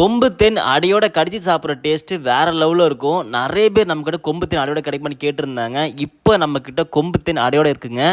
கொம்பு தேன் அடியோட கடிச்சு சாப்பிட்ற டேஸ்ட்டு வேற லெவலில் இருக்கும். நிறைய பேர் நம்மக்கிட்ட கொம்பு தேன் அடியோட கிடைக்குமான்னு கேட்டிருந்தாங்க. இப்போ நம்மக்கிட்ட கொம்பு தேன் அடியோட இருக்குங்க.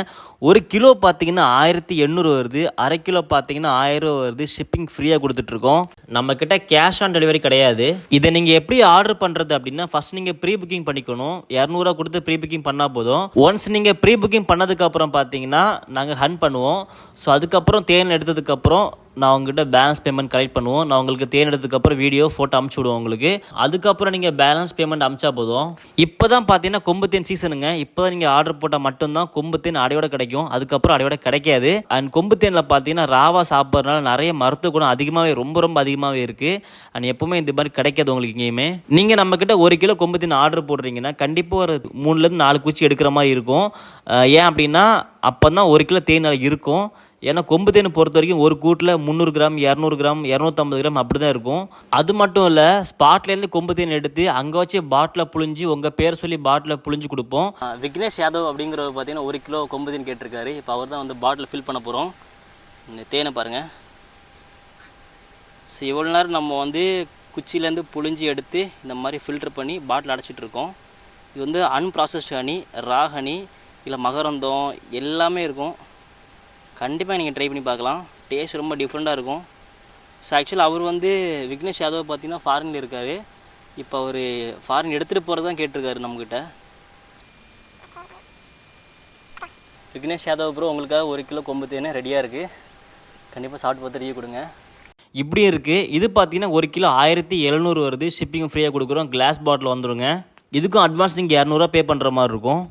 1 கிலோ பார்த்தீங்கன்னா 1800 வருது, அரை கிலோ பார்த்தீங்கன்னா 1000 வருது. ஷிப்பிங் ஃப்ரீயாக கொடுத்துட்ருக்கோம். நம்மக்கிட்ட கேஷ் ஆன் டெலிவரி கிடையாது. இதை நீங்கள் எப்படி ஆர்டர் பண்ணுறது அப்படின்னா, ஃபஸ்ட் நீங்கள் ப்ரீ புக்கிங் பண்ணிக்கணும். 200 கொடுத்து ப்ரீ புக்கிங் பண்ணால் போதும். ஒன்ஸ் நீங்கள் ப்ரீ புக்கிங் பண்ணதுக்கப்புறம் பார்த்தீங்கன்னா நாங்கள் ஹன் பண்ணுவோம். ஸோ அதுக்கப்புறம் தேன் எடுத்ததுக்கப்புறம் நான் உங்ககிட்ட பேலன்ஸ் பேமெண்ட் கலெக்ட் பண்ணுவோம். நான் உங்களுக்கு தேன் எடுத்ததுக்கப்புறம் வீடியோ ஃபோட்டோ அமுச்சு விடுவோம் உங்களுக்கு. அதுக்கப்புறம் நீங்கள் பேலன்ஸ் பேமெண்ட் அமுச்சா போதும். இப்போ தான் பார்த்தீங்கன்னா கொம்பு தேன் சீசனுங்க. இப்போ தான் நீங்கள் ஆர்டர் போட்டால் மட்டும்தான் கொம்பு தேன் அடையோட கிடைக்கும். அதுக்கப்புறம் அடையோட கிடைக்காது. அண்ட் கொம்பு தேனில் பார்த்தீங்கன்னா ராவா சாப்பிட்றதுனால நிறைய மருத்துவ குணம் அதிகமாகவே ரொம்ப அதிகமாகவே இருக்குது. அண்ட் எப்பவுமே இந்த மாதிரி கிடைக்காது உங்களுக்கு எங்கேயுமே. நீங்கள் நம்மக்கிட்ட 1 கிலோ கொம்பு தேன் ஆர்டர் போடுறீங்கன்னா கண்டிப்பாக ஒரு 3லேருந்து 4 குச்சி எடுக்கிற மாதிரி இருக்கும். ஏன் அப்படின்னா அப்போ தான் 1 கிலோ தேன் இருக்கும். ஏன்னா கொம்பு தேனை பொறுத்த வரைக்கும் ஒரு கூட்டில் 300 கிராம் 200 கிராம் 250 கிராம் அப்படி தான் இருக்கும். அது மட்டும் இல்லை, ஸ்பாட்லேருந்து கொம்பு தேன் எடுத்து அங்கே வச்சு பாட்டில் புழிஞ்சு உங்கள் பேர் சொல்லி பாட்டில் புழிஞ்சு கொடுப்போம். விக்னேஷ் யாதவ் அப்படிங்கிறவர் பார்த்தீங்கன்னா 1 கிலோ கொம்பு தேன் கேட்டிருக்காரு. இப்போ அவர் தான் வந்து பாட்டில் ஃபில் பண்ண போகிறோம். இந்த தேனை பாருங்கள். ஸோ இவ்வளோ நேரம் நம்ம வந்து குச்சியிலேருந்து புழிஞ்சு எடுத்து இந்த மாதிரி ஃபில்டர் பண்ணி பாட்டில் அடைச்சிட்ருக்கோம். இது வந்து அன்ப்ராசஸ்ட் ஹனி, ரா ஹனி, இல்லை மகரந்தம் எல்லாமே இருக்கும். கண்டிப்பாக நீங்கள் ட்ரை பண்ணி பார்க்கலாம். டேஸ்ட் ரொம்ப டிஃப்ரெண்ட்டாக இருக்கும். ஸோ ஆக்சுவலாக அவர் வந்து விக்னேஷ் யாதவ் பார்த்தீங்கன்னா ஃபாரினில் இருக்கார். இப்போ அவர் ஃபாரின் எடுத்துகிட்டு போகிறது தான் கேட்டிருக்காரு நம்மக்கிட்ட. விக்னேஷ் யாதவ் ப்ரோ, உங்களுக்காக 1 கிலோ கொம்பு தேன் ரெடியாக இருக்குது. கண்டிப்பாக சாப்பிட்டு பார்த்து ரிவ்யூ கொடுங்க. இப்படியும் இருக்குது. இது பார்த்தீங்கன்னா 1 கிலோ 1700 வருது. ஷிப்பிங் ஃப்ரீயாக கொடுக்குறோம். கிளாஸ் பாட்டில் வந்துடுங்க. இதுக்கும் அட்வான்ஸ் நீங்கள் 200 பே பண்ணுற மாதிரி இருக்கும்.